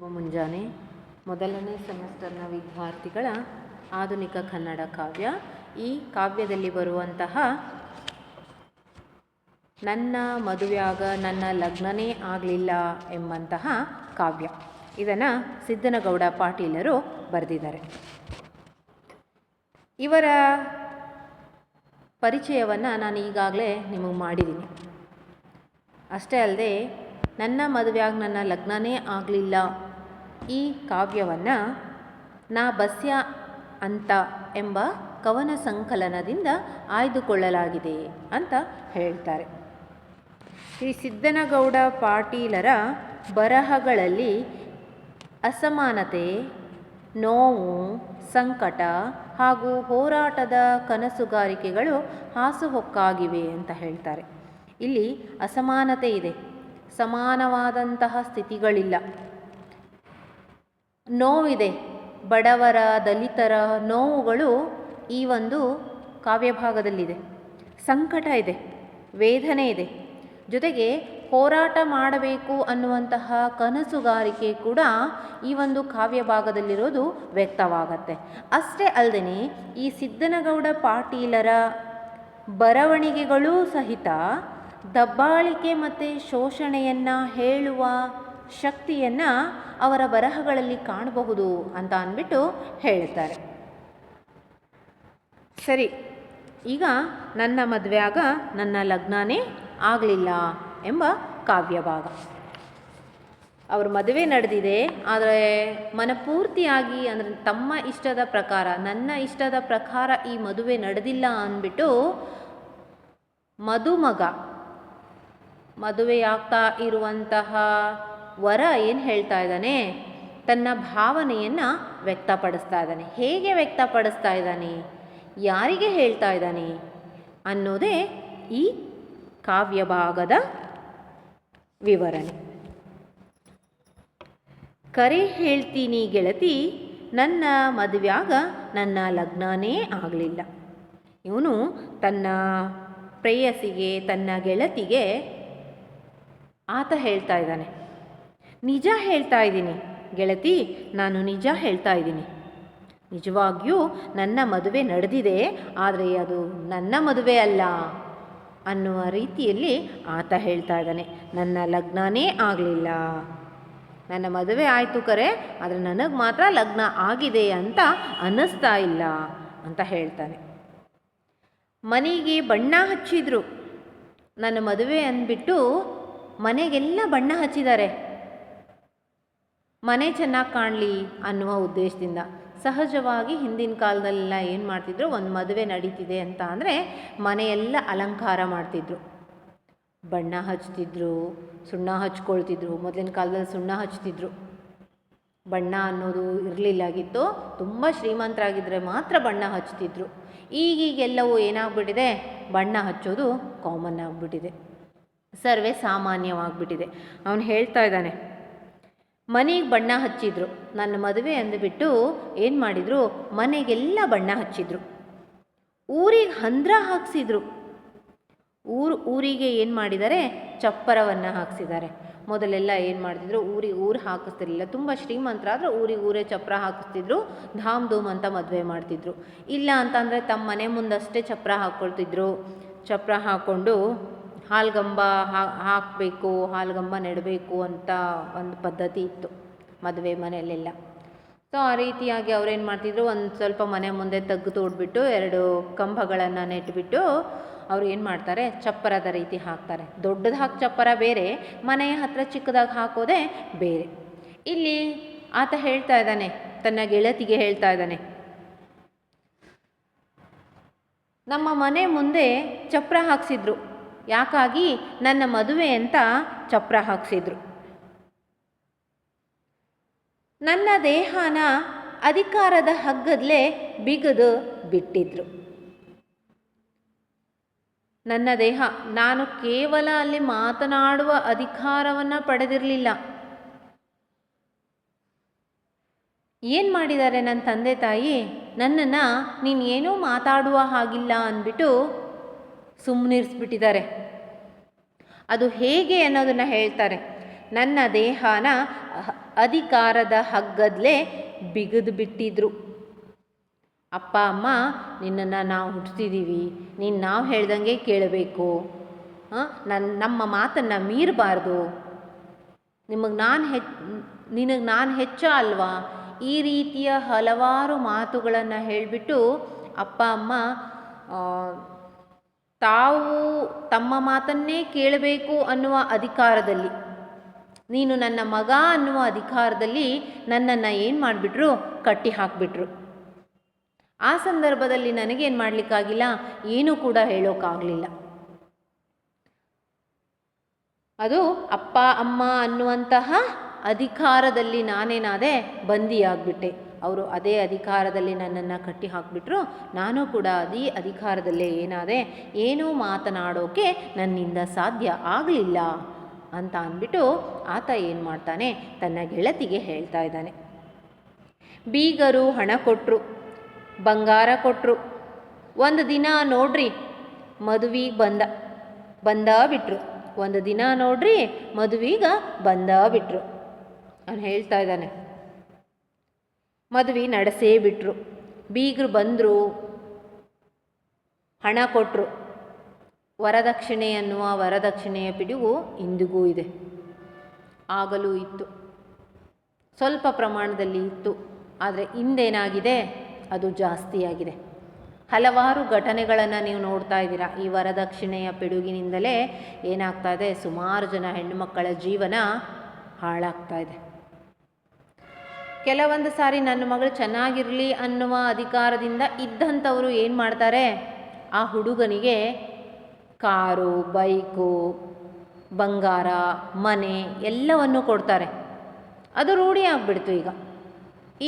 ಶುಭ ಮುಂಜಾನೆ. ಮೊದಲನೇ ಸೆಮಿಸ್ಟರ್ನ ವಿದ್ಯಾರ್ಥಿಗಳ ಆಧುನಿಕ ಕನ್ನಡ ಕಾವ್ಯ. ಈ ಕಾವ್ಯದಲ್ಲಿ ಬರುವಂತಹ ನನ್ನ ಮದುವೆಯಾಗ ನನ್ನ ಲಗ್ನನೇ ಆಗಲಿಲ್ಲ ಎಂಬಂತಹ ಕಾವ್ಯ, ಇದನ್ನು ಸಿದ್ದನಗೌಡ ಪಾಟೀಲರು ಬರೆದಿದ್ದಾರೆ. ಇವರ ಪರಿಚಯವನ್ನು ನಾನು ಈಗಾಗಲೇ ನಿಮಗೆ ಮಾಡಿದ್ದೀನಿ. ಅಷ್ಟೇ ಅಲ್ಲದೆ ನನ್ನ ಮದುವೆಯಾಗ ನನ್ನ ಲಗ್ನನೇ ಆಗಲಿಲ್ಲ ಈ ಕಾವ್ಯವನ್ನು ನಾ ಬಸ್ಯ ಅಂತ ಎಂಬ ಕವನ ಸಂಕಲನದಿಂದ ಆಯ್ದುಕೊಳ್ಳಲಾಗಿದೆ ಅಂತ ಹೇಳ್ತಾರೆ. ಶ್ರೀ ಸಿದ್ದನಗೌಡ ಪಾಟೀಲರ ಬರಹಗಳಲ್ಲಿ ಅಸಮಾನತೆ, ನೋವು, ಸಂಕಟ ಹಾಗೂ ಹೋರಾಟದ ಕನಸುಗಾರಿಕೆಗಳು ಹಾಸುಹೊಕ್ಕಾಗಿವೆ ಅಂತ ಹೇಳ್ತಾರೆ. ಇಲ್ಲಿ ಅಸಮಾನತೆ ಇದೆ, ಸಮಾನವಾದಂತಹ ಸ್ಥಿತಿಗಳಿಲ್ಲ. ನೋವಿದೆ, ಬಡವರ ದಲಿತರ ನೋವುಗಳು ಈ ಒಂದು ಕಾವ್ಯಭಾಗದಲ್ಲಿದೆ. ಸಂಕಟ ಇದೆ, ವೇದನೆ ಇದೆ, ಜೊತೆಗೆ ಹೋರಾಟ ಮಾಡಬೇಕು ಅನ್ನುವಂತಹ ಕನಸುಗಾರಿಕೆ ಕೂಡ ಈ ಒಂದು ಕಾವ್ಯಭಾಗದಲ್ಲಿರೋದು ವ್ಯಕ್ತವಾಗತ್ತೆ. ಅಷ್ಟೇ ಅಲ್ಲದೆ ಈ ಸಿದ್ದನಗೌಡ ಪಾಟೀಲರ ಬರವಣಿಗೆಗಳೂ ಸಹಿತ ದಬ್ಬಾಳಿಕೆ ಮತ್ತು ಶೋಷಣೆಯನ್ನು ಹೇಳುವ ಶಕ್ತಿಯನ್ನು ಅವರ ಬರಹಗಳಲ್ಲಿ ಕಾಣಬಹುದು ಅಂತ ಅಂದ್ಬಿಟ್ಟು ಹೇಳ್ತಾರೆ. ಸರಿ, ಈಗ ನನ್ನ ಮದುವೆಯಾಗ ನನ್ನ ಲಗ್ನನೇ ಆಗಲಿಲ್ಲ ಎಂಬ ಕಾವ್ಯಭಾಗ. ಅವ್ರ ಮದುವೆ ನಡೆದಿದೆ, ಆದರೆ ಮನಪೂರ್ತಿಯಾಗಿ ಅಂದರೆ ತಮ್ಮ ಇಷ್ಟದ ಪ್ರಕಾರ, ನನ್ನ ಇಷ್ಟದ ಪ್ರಕಾರ ಈ ಮದುವೆ ನಡೆದಿಲ್ಲ ಅಂದ್ಬಿಟ್ಟು ಮದುವೆಯಾಗ್ತಾ ಇರುವಂತಹ ವರ ಏನು ಹೇಳ್ತಾ ಇದ್ದಾನೆ, ತನ್ನ ಭಾವನೆಯನ್ನು ವ್ಯಕ್ತಪಡಿಸ್ತಾ ಇದ್ದಾನೆ. ಹೇಗೆ ವ್ಯಕ್ತಪಡಿಸ್ತಾ ಇದ್ದಾನೆ, ಯಾರಿಗೆ ಹೇಳ್ತಾ ಇದ್ದಾನೆ ಅನ್ನೋದೇ ಈ ಕಾವ್ಯಭಾಗದ ವಿವರಣೆ. ಕರೆ ಹೇಳ್ತೀನಿ ಗೆಳತಿ, ನನ್ನ ಮದುವೆಯಾಗ ನನ್ನ ಲಗ್ನನೇ ಆಗಲಿಲ್ಲ. ಇವನು ತನ್ನ ಪ್ರೇಯಸಿಗೆ, ತನ್ನ ಗೆಳತಿಗೆ ಆತ ಹೇಳ್ತಾ ಇದ್ದಾನೆ, ನಿಜ ಹೇಳ್ತಾ ಇದ್ದೀನಿ ಗೆಳತಿ, ನಾನು ನಿಜ ಹೇಳ್ತಾ ಇದ್ದೀನಿ. ನಿಜವಾಗಿಯೂ ನನ್ನ ಮದುವೆ ನಡೆದಿದೆ, ಆದರೆ ಅದು ನನ್ನ ಮದುವೆ ಅಲ್ಲ ಅನ್ನುವ ರೀತಿಯಲ್ಲಿ ಆತ ಹೇಳ್ತಾ ಇದ್ದಾನೆ. ನನ್ನ ಲಗ್ನನೇ ಆಗಲಿಲ್ಲ, ನನ್ನ ಮದುವೆ ಆಯಿತು ಕರೆ, ಆದರೆ ನನಗೆ ಮಾತ್ರ ಲಗ್ನ ಆಗಿದೆ ಅಂತ ಅನ್ನಿಸ್ತಾ ಇಲ್ಲ ಅಂತ ಹೇಳ್ತಾನೆ. ಮನೆಗೆ ಬಣ್ಣ ಹಚ್ಚಿದ್ರು, ನನ್ನ ಮದುವೆ ಅಂದ್ಬಿಟ್ಟು ಮನೆಗೆಲ್ಲ ಬಣ್ಣ ಹಚ್ಚಿದ್ದಾರೆ, ಮನೆ ಚೆನ್ನಾಗಿ ಕಾಣಲಿ ಅನ್ನುವ ಉದ್ದೇಶದಿಂದ. ಸಹಜವಾಗಿ ಹಿಂದಿನ ಕಾಲದಲ್ಲೆಲ್ಲ ಏನು ಮಾಡ್ತಿದ್ರು, ಒಂದು ಮದುವೆ ನಡೀತಿದೆ ಅಂತ ಅಂದರೆ ಮನೆಯೆಲ್ಲ ಅಲಂಕಾರ ಮಾಡ್ತಿದ್ರು, ಬಣ್ಣ ಹಚ್ತಿದ್ರು, ಸುಣ್ಣ ಹಚ್ಕೊಳ್ತಿದ್ರು. ಮೊದಲಿನ ಕಾಲದಲ್ಲಿ ಸುಣ್ಣ ಹಚ್ತಿದ್ರು, ಬಣ್ಣ ಅನ್ನೋದು ಇರಲಿಲ್ಲಾಗಿತ್ತು. ತುಂಬ ಶ್ರೀಮಂತರಾಗಿದ್ದರೆ ಮಾತ್ರ ಬಣ್ಣ ಹಚ್ತಿದ್ರು. ಈಗೀಗೆಲ್ಲವೂ ಏನಾಗ್ಬಿಟ್ಟಿದೆ, ಬಣ್ಣ ಹಚ್ಚೋದು ಕಾಮನ್ ಆಗಿಬಿಟ್ಟಿದೆ, ಸರ್ವೇ ಸಾಮಾನ್ಯವಾಗಿಬಿಟ್ಟಿದೆ. ಅವನು ಹೇಳ್ತಾ ಇದ್ದಾನೆ, ಮನೆಗೆ ಬಣ್ಣ ಹಚ್ಚಿದ್ರು, ನನ್ನ ಮದುವೆ ಅಂದುಬಿಟ್ಟು ಏನು ಮಾಡಿದರು, ಮನೆಗೆಲ್ಲ ಬಣ್ಣ ಹಚ್ಚಿದ್ರು, ಊರಿಗೆ ಹಂದ್ರ ಹಾಕ್ಸಿದ್ರು. ಊರಿಗೆ ಏನು ಮಾಡಿದ್ದಾರೆ, ಚಪ್ಪರವನ್ನು ಹಾಕ್ಸಿದ್ದಾರೆ. ಮೊದಲೆಲ್ಲ ಏನು ಮಾಡ್ತಿದ್ರು, ಊರು ಹಾಕಿಸ್ತಿರಲಿಲ್ಲ. ತುಂಬ ಶ್ರೀಮಂತರಾದ್ರೆ ಊರೇ ಚಪ್ಪರ ಹಾಕಿಸ್ತಿದ್ರು, ಧಾಮ್ ಧೂಮ್ ಅಂತ ಮದುವೆ ಮಾಡ್ತಿದ್ರು. ಇಲ್ಲ ಅಂತಂದರೆ ತಮ್ಮ ಮನೆ ಮುಂದಷ್ಟೇ ಚಪ್ಪರ ಹಾಕ್ಕೊಳ್ತಿದ್ರು. ಚಪ್ಪರ ಹಾಕ್ಕೊಂಡು ಹಾಲ್ಗಂಬ ಹಾಕಬೇಕು, ಹಾಲ್ಗಂಬ ನೆಡಬೇಕು ಅಂತ ಒಂದು ಪದ್ಧತಿ ಇತ್ತು ಮದುವೆ ಮನೆಯಲ್ಲೆಲ್ಲ. ಸೊ ಆ ರೀತಿಯಾಗಿ ಅವ್ರೇನು ಮಾಡ್ತಿದ್ರು, ಒಂದು ಸ್ವಲ್ಪ ಮನೆ ಮುಂದೆ ತಗ್ಗು ತೋಡ್ಬಿಟ್ಟು 2 ಕಂಬಗಳನ್ನು ನೆಟ್ಬಿಟ್ಟು ಅವ್ರು ಏನು ಮಾಡ್ತಾರೆ, ಚಪ್ಪರದ ರೀತಿ ಹಾಕ್ತಾರೆ. ದೊಡ್ಡದು ಹಾಕಿ ಚಪ್ಪರ ಬೇರೆ, ಮನೆಯ ಹತ್ತಿರ ಚಿಕ್ಕದಾಗಿ ಹಾಕೋದೇ ಬೇರೆ. ಇಲ್ಲಿ ಆತ ಹೇಳ್ತಾ ಇದ್ದಾನೆ, ತನ್ನ ಗೆಳತಿಗೆ ಹೇಳ್ತಾ ಇದ್ದಾನೆ, ನಮ್ಮ ಮನೆ ಮುಂದೆ ಚಪ್ಪರ ಹಾಕ್ಸಿದ್ರು, ಯಾಕಾಗಿ, ನನ್ನ ಮದುವೆ ಅಂತ ಚಪ್ಪರ ಹಾಕ್ಸಿದ್ರು. ನನ್ನ ದೇಹನ ಅಧಿಕಾರದ ಹಗ್ಗದಲ್ಲೇ ಬಿಗಿದು ಬಿಟ್ಟಿದ್ರು. ನನ್ನ ದೇಹ, ನಾನು ಕೇವಲ ಅಲ್ಲಿ ಮಾತನಾಡುವ ಅಧಿಕಾರವನ್ನು ಪಡೆದಿರಲಿಲ್ಲ. ಏನು ಮಾಡಿದ್ದಾರೆ ನನ್ನ ತಂದೆ ತಾಯಿ, ನನ್ನನ್ನು ನೀನು ಏನೂ ಮಾತಾಡುವ ಹಾಗಿಲ್ಲ ಅಂದ್ಬಿಟ್ಟು ಸುಮ್ಮನಿರಿಸ್ಬಿಟ್ಟಿದ್ದಾರೆ. ಅದು ಹೇಗೆ ಅನ್ನೋದನ್ನು ಹೇಳ್ತಾರೆ. ನನ್ನ ದೇಹನ ಅಧಿಕಾರದ ಹಗ್ಗದಲ್ಲೇ ಬಿಗಿದು ಬಿಟ್ಟಿದ್ರು. ಅಪ್ಪ ಅಮ್ಮ, ನಿನ್ನನ್ನು ನಾವು ಹುಟ್ಟಿಸಿದ್ದೀವಿ, ನೀನು ನಾವು ಹೇಳ್ದಂಗೆ ಕೇಳಬೇಕು, ನಮ್ಮ ಮಾತನ್ನು ಮೀರಬಾರ್ದು, ನಿನಗೆ ನಾನು ಹೆಚ್ಚ ಅಲ್ವಾ, ಈ ರೀತಿಯ ಹಲವಾರು ಮಾತುಗಳನ್ನು ಹೇಳಿಬಿಟ್ಟು ಅಪ್ಪ ಅಮ್ಮ ತಾವು ತಮ್ಮ ಮಾತನ್ನೇ ಕೇಳಬೇಕು ಅನ್ನುವ ಅಧಿಕಾರದಲ್ಲಿ, ನೀನು ನನ್ನ ಮಗ ಅನ್ನುವ ಅಧಿಕಾರದಲ್ಲಿ ನನ್ನನ್ನು ಏನು ಮಾಡಿಬಿಟ್ರು, ಕಟ್ಟಿ ಹಾಕಿಬಿಟ್ರು. ಆ ಸಂದರ್ಭದಲ್ಲಿ ನನಗೇನು ಮಾಡಲಿಕ್ಕಾಗಿಲ್ಲ, ಏನೂ ಕೂಡ ಹೇಳೋಕ್ಕಾಗಲಿಲ್ಲ. ಅದು ಅಪ್ಪ ಅಮ್ಮ ಅನ್ನುವಂತಹ ಅಧಿಕಾರದಲ್ಲಿ ನಾನೇನಾದೆ, ಬಂದಿಯಾಗ್ಬಿಟ್ಟೆ. ಅವರು ಅದೇ ಅಧಿಕಾರದಲ್ಲಿ ನನ್ನನ್ನು ಕಟ್ಟಿ ಹಾಕಿಬಿಟ್ರು. ನಾನು ಕೂಡ ಅದೇ ಅಧಿಕಾರದಲ್ಲೇ ಏನಾದೆ, ಏನೂ ಮಾತನಾಡೋಕ್ಕೆ ನನ್ನಿಂದ ಸಾಧ್ಯ ಆಗಲಿಲ್ಲ ಅಂತ ಅಂದ್ಬಿಟ್ಟು ಆತ ಏನು ಮಾಡ್ತಾನೆ, ತನ್ನ ಗೆಳತಿಗೆ ಹೇಳ್ತಾ ಇದ್ದಾನೆ. ಬೀಗರು ಹಣ ಕೊಟ್ಟರು, ಬಂಗಾರ ಕೊಟ್ಟರು. ಒಂದು ದಿನ ನೋಡ್ರಿ ಮದುವೆಗೆ ಬಂದ ಬಿಟ್ರು. ಒಂದು ದಿನ ನೋಡ್ರಿ ಮದುವೆಗೆ ಬಂದ ಬಿಟ್ರು. ಅವನು ಹೇಳ್ತಾ ಇದ್ದಾನೆ, ಮದುವೆ ನಡೆಸೇ ಬಿಟ್ರು. ಬೀಗರು ಬಂದರು, ಹಣ ಕೊಟ್ಟರು. ವರದಕ್ಷಿಣೆ ಅನ್ನುವ ವರದಕ್ಷಿಣೆಯ ಪಿಡುಗು ಇಂದಿಗೂ ಇದೆ, ಆಗಲೂ ಇತ್ತು, ಸ್ವಲ್ಪ ಪ್ರಮಾಣದಲ್ಲಿ ಇತ್ತು. ಆದರೆ ಇಂದೇನಾಗಿದೆ, ಅದು ಜಾಸ್ತಿಯಾಗಿದೆ. ಹಲವಾರು ಘಟನೆಗಳನ್ನು ನೀವು ನೋಡ್ತಾ ಇದ್ದೀರಾ. ಈ ವರದಕ್ಷಿಣೆಯ ಪಿಡುಗಿನಿಂದಲೇ ಏನಾಗ್ತಾ ಇದೆ, ಸುಮಾರು ಜನ ಹೆಣ್ಣುಮಕ್ಕಳ ಜೀವನ ಹಾಳಾಗ್ತಾ ಇದೆ. ಕೆಲವೊಂದು ಸಾರಿ ನನ್ನ ಮಗಳು ಚೆನ್ನಾಗಿರಲಿ ಅನ್ನುವ ಅಧಿಕಾರದಿಂದ ಇದ್ದಂಥವರು ಏನು ಮಾಡ್ತಾರೆ, ಆ ಹುಡುಗನಿಗೆ ಕಾರು, ಬೈಕು, ಬಂಗಾರ, ಮನೆ ಎಲ್ಲವನ್ನು ಕೊಡ್ತಾರೆ. ಅದು ರೂಢಿ ಆಗಿಬಿಡ್ತು.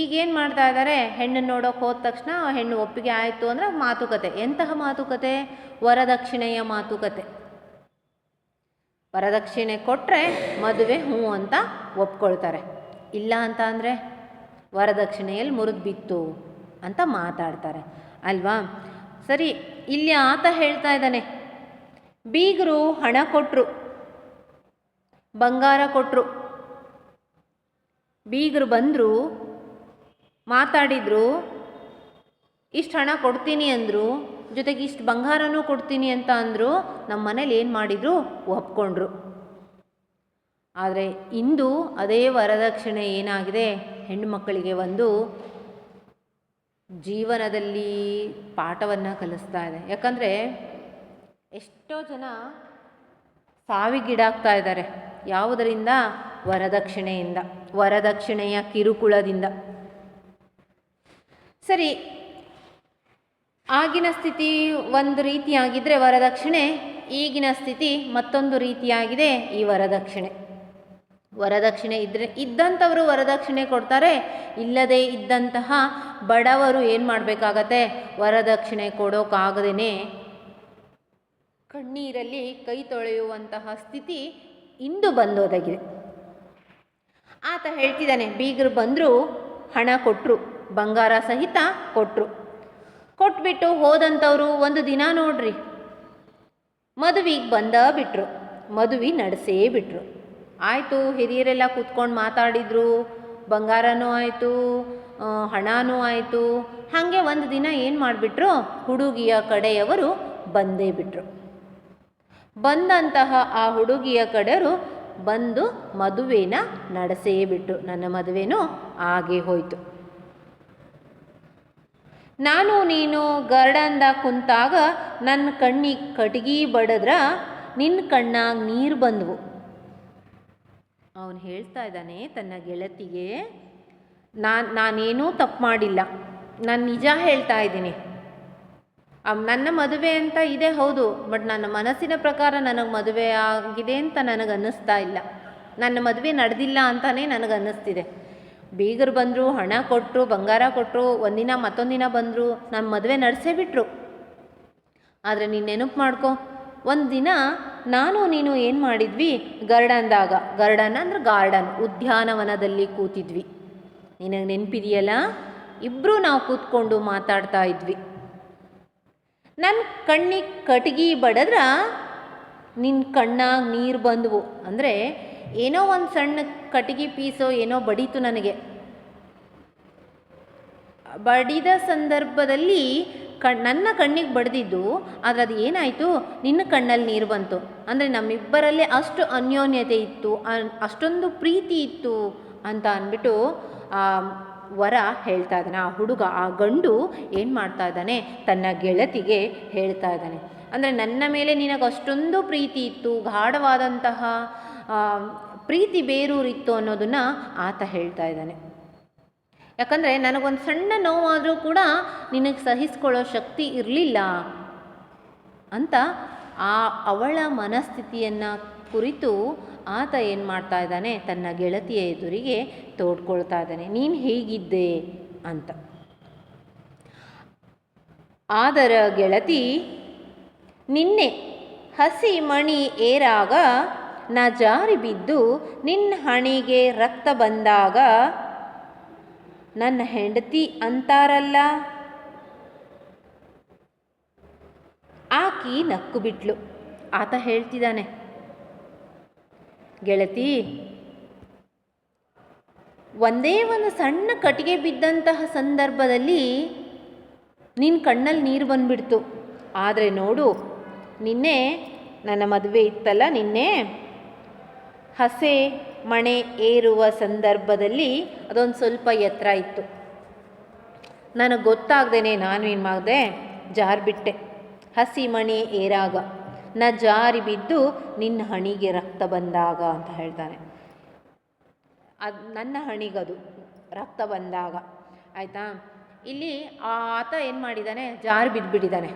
ಈಗೇನು ಮಾಡ್ತಾ ಇದ್ದಾರೆ, ಹೆಣ್ಣನ್ನು ನೋಡೋಕೆ ಹೋದ ತಕ್ಷಣ ಹೆಣ್ಣು ಒಪ್ಪಿಗೆ ಆಯಿತು ಅಂದರೆ ಮಾತುಕತೆ. ಎಂತಹ ಮಾತುಕತೆ? ವರದಕ್ಷಿಣೆಯ ಮಾತುಕತೆ. ವರದಕ್ಷಿಣೆ ಕೊಟ್ಟರೆ ಮದುವೆ ಹ್ಞೂ ಅಂತ ಒಪ್ಕೊಳ್ತಾರೆ, ಇಲ್ಲ ಅಂತ ಅಂದರೆ ವರದಕ್ಷಿಣೆಯಲ್ಲಿ ಮುರಿದು ಬಿತ್ತು ಅಂತ ಮಾತಾಡ್ತಾರೆ ಅಲ್ವಾ. ಸರಿ, ಇಲ್ಲಿ ಆತ ಹೇಳ್ತಾ ಇದ್ದಾನೆ, ಬೀಗರು ಹಣ ಕೊಟ್ಟರು, ಬಂಗಾರ ಕೊಟ್ಟರು. ಬೀಗರು ಬಂದರು, ಮಾತಾಡಿದರು, ಇಷ್ಟು ಹಣ ಕೊಡ್ತೀನಿ ಅಂದರು, ಜೊತೆಗೆ ಇಷ್ಟು ಬಂಗಾರನೂ ಕೊಡ್ತೀನಿ ಅಂತ ಅಂದರು. ನಮ್ಮ ಮನೇಲಿ ಏನು ಮಾಡಿದರು, ಒಪ್ಕೊಂಡ್ರು. ಆದರೆ ಇಂದು ಅದೇ ವರದಕ್ಷಿಣೆ ಏನಾಗಿದೆ, ಹೆಣ್ಣು ಮಕ್ಕಳಿಗೆ ಒಂದು ಜೀವನದಲ್ಲಿ ಪಾಠವನ್ನು ಕಲಿಸ್ತಾ ಇದೆ. ಯಾಕಂದರೆ ಎಷ್ಟೋ ಜನ ಸಾವಿಗೀಡಾಗ್ತಾ ಇದ್ದಾರೆ. ಯಾವುದರಿಂದ? ವರದಕ್ಷಿಣೆಯಿಂದ, ವರದಕ್ಷಿಣೆಯ ಕಿರುಕುಳದಿಂದ. ಸರಿ, ಆಗಿನ ಸ್ಥಿತಿ ಒಂದು ರೀತಿಯಾಗಿದ್ದರೆ ವರದಕ್ಷಿಣೆ, ಈಗಿನ ಸ್ಥಿತಿ ಮತ್ತೊಂದು ರೀತಿಯಾಗಿದೆ ಈ ವರದಕ್ಷಿಣೆ. ವರದಕ್ಷಿಣೆ ಇದ್ದಂಥವರು ವರದಕ್ಷಿಣೆ ಕೊಡ್ತಾರೆ, ಇಲ್ಲದೇ ಇದ್ದಂತಹ ಬಡವರು ಏನು ಮಾಡಬೇಕಾಗತ್ತೆ, ವರದಕ್ಷಿಣೆ ಕೊಡೋಕ್ಕಾಗದೇ ಕಣ್ಣೀರಲ್ಲಿ ಕೈ ತೊಳೆಯುವಂತಹ ಸ್ಥಿತಿ ಇಂದು ಬಂದೋದಾಗಿದೆ. ಆತ ಹೇಳ್ತಿದ್ದಾನೆ, ಬೀಗರು ಬಂದರು, ಹಣ ಕೊಟ್ಟರು, ಬಂಗಾರ ಸಹಿತ ಕೊಟ್ಟರು. ಕೊಟ್ಬಿಟ್ಟು ಹೋದಂಥವರು ಒಂದು ದಿನ ನೋಡ್ರಿ ಮದುವೆಗೆ ಬಂದ ಬಿಟ್ರು, ಮದುವೆ ನಡೆಸೇ ಬಿಟ್ರು. ಆಯಿತು, ಹಿರಿಯರೆಲ್ಲ ಕೂತ್ಕೊಂಡು ಮಾತಾಡಿದರು, ಬಂಗಾರನೂ ಆಯಿತು, ಹಣನೂ ಆಯಿತು. ಹಾಗೆ ಒಂದು ದಿನ ಏನು ಮಾಡಿಬಿಟ್ರು, ಹುಡುಗಿಯ ಕಡೆಯವರು ಬಂದೇ ಬಿಟ್ರು. ಬಂದಂತಹ ಆ ಹುಡುಗಿಯ ಕಡೆಯವರು ಬಂದು ಮದುವೆನ ನಡೆಸೇ ಬಿಟ್ಟು, ನನ್ನ ಮದುವೆನೂ ಆಗೇ ಹೋಯಿತು. ನಾನು ನೀನು ಗರ್ಡಂದ ಕುಂತಾಗ ನನ್ನ ಕಣ್ಣಿಗೆ ಕಟ್ಗಿ ಬಡದ್ರ ನಿನ್ನ ಕಣ್ಣಾಗ ನೀರು ಬಂದವು. ಅವನು ಹೇಳ್ತಾ ಇದ್ದಾನೆ ತನ್ನ ಗೆಳತಿಗೆ, ನಾನೇನೂ ತಪ್ಪು ಮಾಡಿಲ್ಲ, ನಾನು ನಿಜ ಹೇಳ್ತಾ ಇದ್ದೀನಿ. ನನ್ನ ಮದುವೆ ಅಂತ ಇದೆ ಹೌದು, ಬಟ್ ನನ್ನ ಮನಸ್ಸಿನ ಪ್ರಕಾರ ನನಗೆ ಮದುವೆ ಆಗಿದೆ ಅಂತ ನನಗೆ ಅನ್ನಿಸ್ತಾ ಇಲ್ಲ. ನನ್ನ ಮದುವೆ ನಡೆದಿಲ್ಲ ಅಂತಲೇ ನನಗೆ ಅನ್ನಿಸ್ತಿದೆ. ಬೀಗರು ಬಂದರು, ಹಣ ಕೊಟ್ಟರು, ಬಂಗಾರ ಕೊಟ್ಟರು, ಒಂದಿನ ಮತ್ತೊಂದಿನ ಬಂದರು, ನನ್ನ ಮದುವೆ ನಡೆಸೇ ಬಿಟ್ರು. ಆದರೆ ನೀನು ನೆನಪು ಮಾಡ್ಕೊ, ಒಂದು ದಿನ ನಾನು ನೀನು ಏನು ಮಾಡಿದ್ವಿ, ಗರ್ಡನ್ದಾಗ, ಗರ್ಡನ್ ಅಂದ್ರೆ ಗಾರ್ಡನ್, ಉದ್ಯಾನವನದಲ್ಲಿ ಕೂತಿದ್ವಿ. ನಿನಗೆ ನೆನಪಿದೆಯಲ್ಲ, ಇಬ್ಬರು ನಾವು ಕೂತ್ಕೊಂಡು ಮಾತಾಡ್ತಾ ಇದ್ವಿ. ನನ್ನ ಕಣ್ಣಿಗೆ ಕಟ್ಗಿ ಬಡದ್ರ ನಿನ್ನ ಕಣ್ಣಾಗ ನೀರು ಬಂದವು. ಅಂದರೆ ಏನೋ ಒಂದು ಸಣ್ಣ ಕಟ್ಟಿಗೆ ಪೀಸೋ ಏನೋ ಬಡೀತು ನನಗೆ. ಬಡಿದ ಸಂದರ್ಭದಲ್ಲಿ ನನ್ನ ಕಣ್ಣಿಗೆ ಬಡಿದಿದ್ದು, ಆದರೆ ಅದು ಏನಾಯಿತು, ನಿನ್ನ ಕಣ್ಣಲ್ಲಿ ನೀರು ಬಂತು. ಅಂದರೆ ನಮ್ಮಿಬ್ಬರಲ್ಲೇ ಅಷ್ಟು ಅನ್ಯೋನ್ಯತೆ ಇತ್ತು, ಅಷ್ಟೊಂದು ಪ್ರೀತಿ ಇತ್ತು ಅಂತ ಅಂದ್ಬಿಟ್ಟು ವರ ಹೇಳ್ತಾ ಇದ್ದಾನೆ. ಆ ಹುಡುಗ, ಆ ಗಂಡು ಏನು ಮಾಡ್ತಾ ಇದ್ದಾನೆ, ತನ್ನ ಗೆಳತಿಗೆ ಹೇಳ್ತಾ ಇದ್ದಾನೆ. ಅಂದರೆ ನನ್ನ ಮೇಲೆ ನಿನಗೆ ಅಷ್ಟೊಂದು ಪ್ರೀತಿ ಇತ್ತು, ಗಾಢವಾದಂತಹ ಪ್ರೀತಿ ಬೇರೂರಿತ್ತು ಅನ್ನೋದನ್ನು ಆತ ಹೇಳ್ತಾ ಇದ್ದಾನೆ. ಯಾಕಂದರೆ ನನಗೊಂದು ಸಣ್ಣ ನೋವಾದರೂ ಕೂಡ ನಿನಗೆ ಸಹಿಸ್ಕೊಳ್ಳೋ ಶಕ್ತಿ ಇರಲಿಲ್ಲ ಅಂತ ಅವಳ ಮನಸ್ಥಿತಿಯನ್ನು ಕುರಿತು ಆತ ಏನು ಮಾಡ್ತಾ ಇದ್ದಾನೆ, ತನ್ನ ಗೆಳತಿಯ ಎದುರಿಗೆ ತೋಡ್ಕೊಳ್ತಾ ಇದ್ದಾನೆ. ನೀನು ಹೇಗಿದ್ದೆ ಅಂತ. ಆದರ ಗೆಳತಿ, ನಿನ್ನೆ ಹಸಿ ಮಣಿ ಏರಾಗ ನಾ ಜಾರಿ ಬಿದ್ದು ನಿನ್ನ ಹಣೆಗೆ ರಕ್ತ ಬಂದಾಗ ನನ್ನ ಹೆಂಡತಿ ಅಂತಾರಲ್ಲ. ಆಕಿ ನಕ್ಕು ಬಿಟ್ಲು. ಆತ ಹೇಳ್ತಿದ್ದಾನೆ, ಗೆಳತಿ, ಒಂದೇ ಒಂದು ಸಣ್ಣ ಕಟ್ಟಿಗೆ ಬಿದ್ದಂತಹ ಸಂದರ್ಭದಲ್ಲಿ ನಿನ್ನ ಕಣ್ಣಲ್ಲಿ ನೀರು ಬಂದ್ಬಿಡ್ತು. ಆದರೆ ನೋಡು, ನಿನ್ನೆ ನನ್ನ ಮದುವೆ ಇತ್ತಲ್ಲ, ನಿನ್ನೆ ಹಸೆ ಮಣೆ ಏರುವ ಸಂದರ್ಭದಲ್ಲಿ ಅದೊಂದು ಸ್ವಲ್ಪ ಎತ್ತರ ಇತ್ತು. ನನಗೆ ಗೊತ್ತಾಗ್ದೇನೆ ನಾನು ಏನು ಮಾಡಿದೆ, ಜಾರಿಬಿಟ್ಟೆ. ಹಸಿ ಮಣೆ ಏರಾಗ ನಾ ಜಾರಿ ಬಿದ್ದು ನಿನ್ನ ಹಣಿಗೆ ರಕ್ತ ಬಂದಾಗ ಅಂತ ಹೇಳ್ತಾನೆ. ಅದು ನನ್ನ ಹಣಿಗದು ರಕ್ತ ಬಂದಾಗ, ಆಯಿತಾ. ಇಲ್ಲಿ ಆತ ಏನು ಮಾಡಿದ್ದಾನೆ, ಜಾರಿ ಬಿದ್ದುಬಿಟ್ಟಿದ್ದಾನೆ.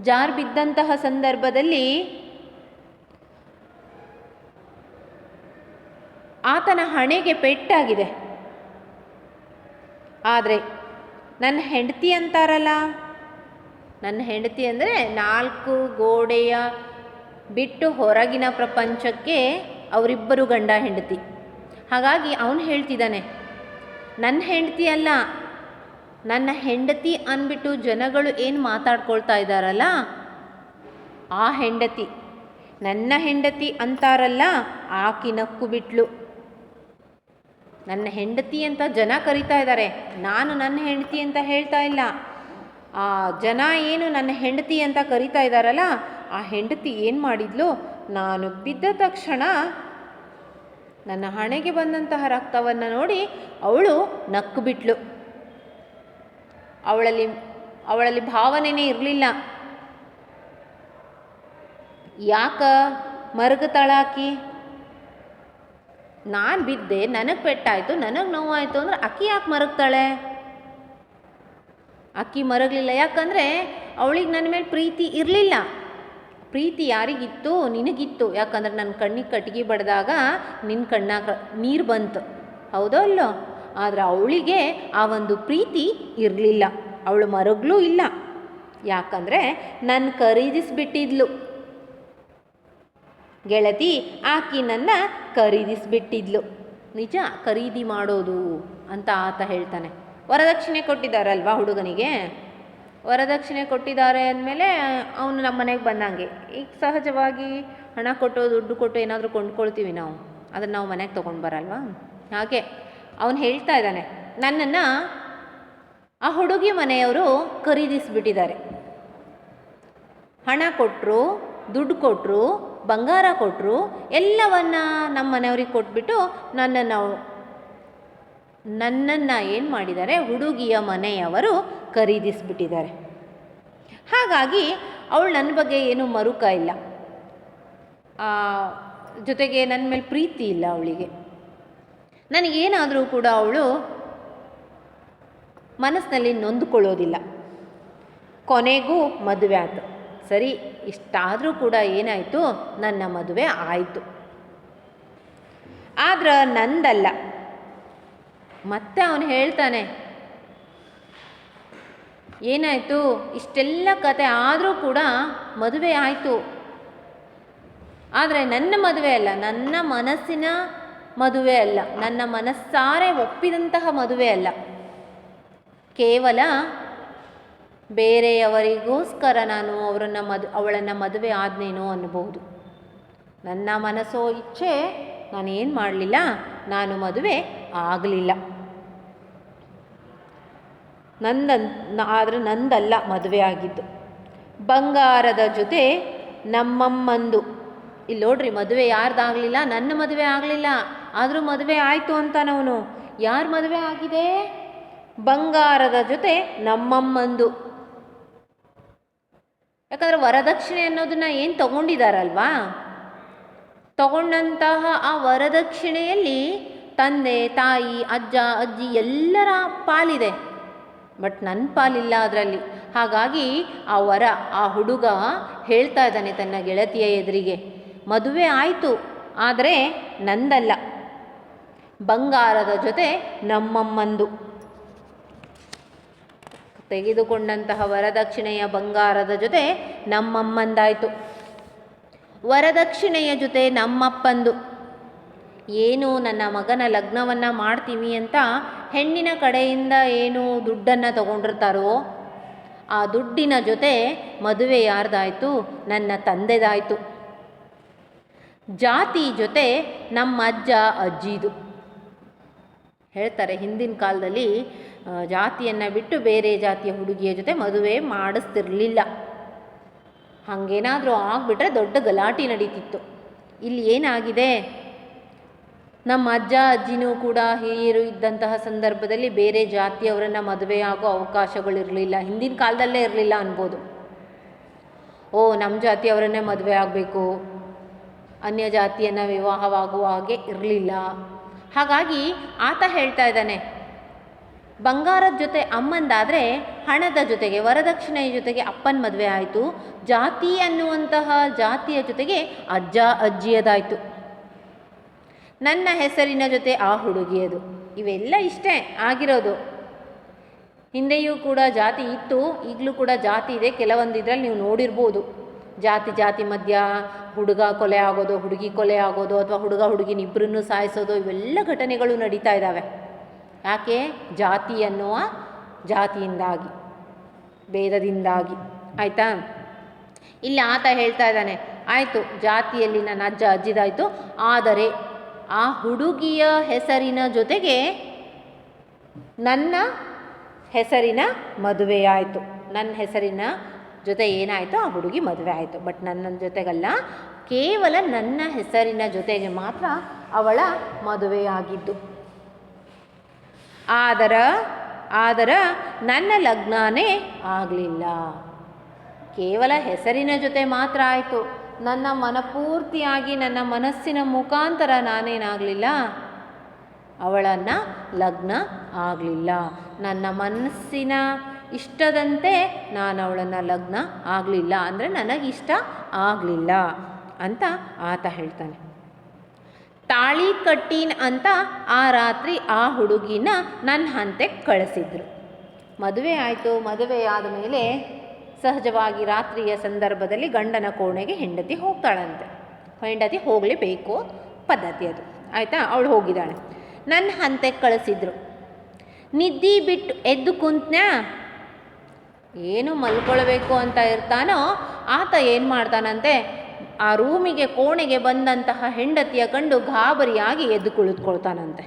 ಜಾರಿ ಬಿದ್ದಂತಹ ಸಂದರ್ಭದಲ್ಲಿ ಆತನ ಹಣೆಗೆ ಪೆಟ್ಟಾಗಿದೆ. ಆದರೆ ನನ್ನ ಹೆಂಡತಿ ಅಂತಾರಲ್ಲ, ನನ್ನ ಹೆಂಡತಿ ಅಂದರೆ 4 ಗೋಡೆಯ ಬಿಟ್ಟು ಹೊರಗಿನ ಪ್ರಪಂಚಕ್ಕೆ ಅವರಿಬ್ಬರು ಗಂಡ ಹೆಂಡತಿ. ಹಾಗಾಗಿ ಅವನು ಹೇಳ್ತಿದ್ದಾನೆ, ನನ್ನ ಹೆಂಡತಿ ಅಲ್ಲ, ನನ್ನ ಹೆಂಡತಿ ಅಂದ್ಬಿಟ್ಟು ಜನಗಳು ಏನು ಮಾತಾಡ್ಕೊಳ್ತಾ ಇದ್ದಾರಲ್ಲ, ಆ ಹೆಂಡತಿ, ನನ್ನ ಹೆಂಡತಿ ಅಂತಾರಲ್ಲ, ಆಕಿ ನಕ್ಕು ಬಿಟ್ಲು. ನನ್ನ ಹೆಂಡತಿ ಅಂತ ಜನ ಕರಿತಾ ಇದ್ದಾರೆ, ನಾನು ನನ್ನ ಹೆಂಡತಿ ಅಂತ ಹೇಳ್ತಾ ಇಲ್ಲ. ಆ ಜನ ಏನು ನನ್ನ ಹೆಂಡತಿ ಅಂತ ಕರಿತಾ ಇದ್ದಾರಲ್ಲ, ಆ ಹೆಂಡತಿ ಏನು ಮಾಡಿದ್ಲು, ನಾನು ಬಿದ್ದ ತಕ್ಷಣ ನನ್ನ ಹಣೆಗೆ ಬಂದಂತಹ ರಕ್ತವನ್ನು ನೋಡಿ ಅವಳು ನಕ್ಕು ಬಿಟ್ಲು. ಅವಳಲ್ಲಿ ಭಾವನೆಯೇ ಇರಲಿಲ್ಲ. ಯಾಕ ಮರಗತಾಳಾಕಿ, ನಾನು ಬಿದ್ದೆ, ನನಗೆ ಪೆಟ್ಟಾಯಿತು, ನನಗೆ ನೋವಾಯಿತು ಅಂದರೆ ಅಕ್ಕಿ ಯಾಕೆ ಮರಗ್ತಾಳೆ? ಅಕ್ಕಿ ಮರಗಲಿಲ್ಲ. ಯಾಕಂದರೆ ಅವಳಿಗೆ ನನ್ನ ಮೇಲೆ ಪ್ರೀತಿ ಇರಲಿಲ್ಲ. ಪ್ರೀತಿ ಯಾರಿಗಿತ್ತು, ನಿನಗಿತ್ತು. ಯಾಕಂದರೆ ನನ್ನ ಕಣ್ಣಿಗೆ ಕಟ್ಟಿಗೆ ಬಡಿದಾಗ ನಿನ್ನ ಕಣ್ಣಾಗ ನೀರು ಬಂತು, ಹೌದೋ ಅಲ್ಲೋ. ಆದರೆ ಅವಳಿಗೆ ಆ ಒಂದು ಪ್ರೀತಿ ಇರಲಿಲ್ಲ. ಅವಳು ಮರಗ್ಲೂ ಇಲ್ಲ. ಯಾಕಂದರೆ ನನ್ನ ಖರೀದಿಸಿಬಿಟ್ಟಿದ್ಲು ಗೆಳತಿ, ಆಕಿ ನನ್ನ ಖರೀದಿಸಿಬಿಟ್ಟಿದ್ಲು. ನಿಜ, ಖರೀದಿ ಮಾಡೋದು ಅಂತ ಆತ ಹೇಳ್ತಾನೆ. ವರದಕ್ಷಿಣೆ ಕೊಟ್ಟಿದ್ದಾರಲ್ವಾ ಹುಡುಗನಿಗೆ, ವರದಕ್ಷಿಣೆ ಕೊಟ್ಟಿದ್ದಾರೆ ಅಂದಮೇಲೆ ಅವನು ನಮ್ಮ ಮನೆಗೆ ಬಂದಂಗೆ. ಈಗ ಸಹಜವಾಗಿ ಹಣ ಕೊಟ್ಟು ದುಡ್ಡು ಕೊಟ್ಟು ಏನಾದರೂ ಕೊಂಡ್ಕೊಳ್ತೀವಿ ನಾವು, ಅದನ್ನು ನಾವು ಮನೆಗೆ ತೊಗೊಂಡು ಬರಲ್ವಾ. ಹಾಗೆ ಅವನು ಹೇಳ್ತಾ ಇದ್ದಾನೆ, ನನ್ನನ್ನು ಆ ಹುಡುಗಿ ಮನೆಯವರು ಖರೀದಿಸಿಬಿಟ್ಟಿದ್ದಾರೆ. ಹಣ ಕೊಟ್ಟರು, ದುಡ್ಡು ಕೊಟ್ಟರು, ಬಂಗಾರ ಕೊಟ್ಟರು, ಎಲ್ಲವನ್ನ ನಮ್ಮ ಮನೆಯವ್ರಿಗೆ ಕೊಟ್ಬಿಟ್ಟು ನನ್ನನ್ನು ಏನು ಮಾಡಿದ್ದಾರೆ, ಹುಡುಗಿಯ ಮನೆಯವರು ಖರೀದಿಸಿಬಿಟ್ಟಿದ್ದಾರೆ. ಹಾಗಾಗಿ ಅವಳು ನನ್ನ ಬಗ್ಗೆ ಏನೂ ಮರುಕ ಇಲ್ಲ, ಜೊತೆಗೆ ನನ್ನ ಮೇಲೆ ಪ್ರೀತಿ ಇಲ್ಲ ಅವಳಿಗೆ. ನನಗೇನಾದರೂ ಕೂಡ ಅವಳು ಮನಸ್ಸಿನಲ್ಲಿ ನೊಂದುಕೊಳ್ಳೋದಿಲ್ಲ. ಕೊನೆಗೂ ಮದುವೆ ಆಯಿತು. ಸರಿ, ಇಷ್ಟಾದರೂ ಕೂಡ ಏನಾಯಿತು, ನನ್ನ ಮದುವೆ ಆಯಿತು. ಆದ್ರೆ ನಂದಲ್ಲ. ಮತ್ತೆ ಅವನು ಹೇಳ್ತಾನೆ, ಏನಾಯಿತು, ಇಷ್ಟೆಲ್ಲ ಕತೆ ಆದರೂ ಕೂಡ ಮದುವೆ ಆಯಿತು. ಆದರೆ ನನ್ನ ಮದುವೆ ಅಲ್ಲ, ನನ್ನ ಮನಸ್ಸಿನ ಮದುವೆ ಅಲ್ಲ, ನನ್ನ ಮನಸ್ಸಾರೆ ಒಪ್ಪಿದಂತಹ ಮದುವೆ ಅಲ್ಲ. ಕೇವಲ ಬೇರೆಯವರಿಗೋಸ್ಕರ ನಾನು ಅವಳನ್ನು ಮದುವೆ ಆದ್ನೇನೋ ಅನ್ನಬಹುದು. ನನ್ನ ಮನಸ್ಸೋ ಇಚ್ಛೆ ನಾನು ಏನು ಮಾಡಲಿಲ್ಲ, ನಾನು ಮದುವೆ ಆಗಲಿಲ್ಲ. ಆದರೆ ನಂದಲ್ಲ ಮದುವೆ ಆಗಿದ್ದು. ಬಂಗಾರದ ಜೊತೆ ನಮ್ಮಮ್ಮಂದು. ಇಲ್ಲಿ ನೋಡ್ರಿ, ಮದುವೆ ಯಾರ್ದಾಗಲಿಲ್ಲ, ನನ್ನ ಮದುವೆ ಆಗಲಿಲ್ಲ, ಆದರೂ ಮದುವೆ ಆಯಿತು ಅಂತಾನವನು. ಯಾರ ಮದುವೆ ಆಗಿದೆ? ಬಂಗಾರದ ಜೊತೆ ನಮ್ಮಮ್ಮಂದು. ಯಾಕಂದರೆ ವರದಕ್ಷಿಣೆ ಅನ್ನೋದನ್ನ ಏನು ತಗೊಂಡಿದ್ದಾರಲ್ವಾ, ತಗೊಂಡಂತಹ ಆ ವರದಕ್ಷಿಣೆಯಲ್ಲಿ ತಂದೆ ತಾಯಿ ಅಜ್ಜ ಅಜ್ಜಿ ಎಲ್ಲರ ಪಾಲಿದೆ, ಬಟ್ ನನ್ನ ಪಾಲಿಲ್ಲ ಅದರಲ್ಲಿ. ಹಾಗಾಗಿ ಆ ಹುಡುಗ ಹೇಳ್ತಾ ಇದ್ದಾನೆ ತನ್ನ ಗೆಳತಿಯ ಎದುರಿಗೆ, ಮದುವೆ ಆಯಿತು ಆದರೆ ನಂದಲ್ಲ, ಬಂಗಾರದ ಜೊತೆ ನಮ್ಮಮ್ಮಂದು. ತೆಗೆದುಕೊಂಡಂತಹ ವರದಕ್ಷಿಣೆಯ ಬಂಗಾರದ ಜೊತೆ ನಮ್ಮಮ್ಮಂದಾಯಿತು, ವರದಕ್ಷಿಣೆಯ ಜೊತೆ ನಮ್ಮಪ್ಪಂದು. ಏನು ನನ್ನ ಮಗನ ಲಗ್ನವನ್ನು ಮಾಡ್ತೀವಿ ಅಂತ ಹೆಣ್ಣಿನ ಕಡೆಯಿಂದ ಏನು ದುಡ್ಡನ್ನು ತಗೊಂಡಿರ್ತಾರೋ ಆ ದುಡ್ಡಿನ ಜೊತೆ ಮದುವೆ ಯಾರ್ದಾಯಿತು? ನನ್ನ ತಂದೆದಾಯಿತು. ಜಾತಿ ಜೊತೆ ನಮ್ಮ ಅಜ್ಜ ಅಜ್ಜಿದು. ಹೇಳ್ತಾರೆ ಹಿಂದಿನ ಕಾಲದಲ್ಲಿ ಜಾತಿಯನ್ನು ಬಿಟ್ಟು ಬೇರೆ ಜಾತಿಯ ಹುಡುಗಿಯ ಜೊತೆ ಮದುವೆ ಮಾಡಿಸ್ತಿರ್ಲಿಲ್ಲ. ಹಾಗೇನಾದರೂ ಆಗಿಬಿಟ್ರೆ ದೊಡ್ಡ ಗಲಾಟೆ ನಡೀತಿತ್ತು. ಇಲ್ಲಿ ಏನಾಗಿದೆ, ನಮ್ಮ ಅಜ್ಜ ಅಜ್ಜಿನೂ ಕೂಡ ಹಿರಿಯರು ಇದ್ದಂತಹ ಸಂದರ್ಭದಲ್ಲಿ ಬೇರೆ ಜಾತಿಯವರನ್ನು ಮದುವೆ ಆಗೋ ಅವಕಾಶಗಳಿರಲಿಲ್ಲ. ಹಿಂದಿನ ಕಾಲದಲ್ಲೇ ಇರಲಿಲ್ಲ ಅನ್ಬೋದು. ನಮ್ಮ ಜಾತಿಯವರನ್ನೇ ಮದುವೆ ಆಗಬೇಕು, ಅನ್ಯ ಜಾತಿಯನ್ನು ವಿವಾಹವಾಗುವ ಹಾಗೆ ಇರಲಿಲ್ಲ. ಹಾಗಾಗಿ ಆತ ಹೇಳ್ತಾ ಇದ್ದಾನೆ, ಬಂಗಾರದ ಜೊತೆ ಅಮ್ಮಂದಾದರೆ ಹಣದ ಜೊತೆಗೆ ವರದಕ್ಷಿಣೆಯ ಜೊತೆಗೆ ಅಪ್ಪನ ಮದುವೆ ಆಯಿತು, ಜಾತಿ ಅನ್ನುವಂತಹ ಜಾತಿಯ ಜೊತೆಗೆ ಅಜ್ಜ ಅಜ್ಜಿಯದಾಯಿತು, ನನ್ನ ಹೆಸರಿನ ಜೊತೆ ಆ ಹುಡುಗಿಯದು. ಇವೆಲ್ಲ ಇಷ್ಟೇ ಆಗಿರೋದು. ಹಿಂದೆಯೂ ಕೂಡ ಜಾತಿ ಇತ್ತು, ಈಗಲೂ ಕೂಡ ಜಾತಿ ಇದೆ. ಕೆಲವೊಂದಿದ್ರಲ್ಲಿ ನೀವು ನೋಡಿರ್ಬೋದು, ಜಾತಿ ಮಧ್ಯ ಹುಡುಗ ಕೊಲೆ ಆಗೋದು, ಹುಡುಗಿ ಕೊಲೆ ಆಗೋದು, ಅಥವಾ ಹುಡುಗ ಹುಡುಗಿನ ಇಬ್ಬರನ್ನು ಸಾಯಿಸೋದು, ಇವೆಲ್ಲ ಘಟನೆಗಳು ನಡೀತಾ ಇದ್ದಾವೆ. ಯಾಕೆ? ಜಾತಿ ಅನ್ನುವ ಜಾತಿಯಿಂದಾಗಿ, ಭೇದದಿಂದಾಗಿ. ಆಯಿತಾ? ಇಲ್ಲಿ ಆತ ಹೇಳ್ತಾ ಇದ್ದಾನೆ, ಆಯಿತು ಜಾತಿಯಲ್ಲಿ ನನ್ನ ಅಜ್ಜ ಅಜ್ಜಿದಾಯಿತು, ಆದರೆ ಆ ಹುಡುಗಿಯ ಹೆಸರಿನ ಜೊತೆಗೆ ನನ್ನ ಹೆಸರಿನ ಮದುವೆಯಾಯಿತು. ನನ್ನ ಹೆಸರಿನ ಜೊತೆ ಏನಾಯಿತು, ಆ ಹುಡುಗಿ ಮದುವೆ ಆಯಿತು. ಬಟ್ ನನ್ನ ಜೊತೆಗಲ್ಲ, ಕೇವಲ ನನ್ನ ಹೆಸರಿನ ಜೊತೆಗೆ ಮಾತ್ರ ಅವಳ ಮದುವೆಯಾಗಿದ್ದು. ಆದರ ನನ್ನ ಲಗ್ನನೇ ಆಗಲಿಲ್ಲ. ಕೇವಲ ಹೆಸರಿನ ಜೊತೆ ಮಾತ್ರ ಆಯಿತು. ನನ್ನ ಮನಪೂರ್ತಿಯಾಗಿ ನನ್ನ ಮನಸ್ಸಿನ ಮುಖಾಂತರ ನಾನೇನಾಗಲಿಲ್ಲ, ಅವಳನ್ನು ಲಗ್ನ ಆಗಲಿಲ್ಲ. ನನ್ನ ಮನಸ್ಸಿನ ಇಷ್ಟದಂತೆ ನಾನು ಅವಳನ್ನು ಲಗ್ನ ಆಗಲಿಲ್ಲ, ಅಂದರೆ ನನಗಿಷ್ಟ ಆಗಲಿಲ್ಲ ಅಂತ ಆತ ಹೇಳ್ತಾನೆ. ತಾಳಿ ಕಟ್ಟೀನ್ ಅಂತ ಆ ರಾತ್ರಿ ಆ ಹುಡುಗಿನ ನನ್ನ ಹಂತೆಗೆ ಕಳಿಸಿದ್ರು. ಮದುವೆ ಆಯಿತು. ಮದುವೆ ಆದ ಮೇಲೆ ಸಹಜವಾಗಿ ರಾತ್ರಿಯ ಸಂದರ್ಭದಲ್ಲಿ ಗಂಡನ ಕೋಣೆಗೆ ಹೆಂಡತಿ ಹೋಗ್ತಾಳಂತೆ. ಹೆಂಡತಿ ಹೋಗಲೇಬೇಕು, ಪದ್ಧತಿ ಅದು. ಆಯಿತಾ? ಅವಳು ಹೋಗಿದ್ದಾಳೆ. ನನ್ನ ಹಂತೆಗೆ ಕಳಿಸಿದ್ರು. ನಿದ್ದೆ ಬಿಟ್ಟು ಎದ್ದು ಕುಂತ್ನ್ಯಾ, ಏನು ಮಲ್ಕೊಳ್ಬೇಕು ಅಂತ ಇರ್ತಾನೋ ಆತ ಏನು ಮಾಡ್ತಾನಂತೆ, ಆ ರೂಮಿಗೆ ಕೋಣೆಗೆ ಬಂದಂತಹ ಹೆಂಡತಿಯ ಕಂಡು ಗಾಬರಿಯಾಗಿ ಎದ್ದು ಕುಳಿತುಕೊಳ್ತಾನಂತೆ.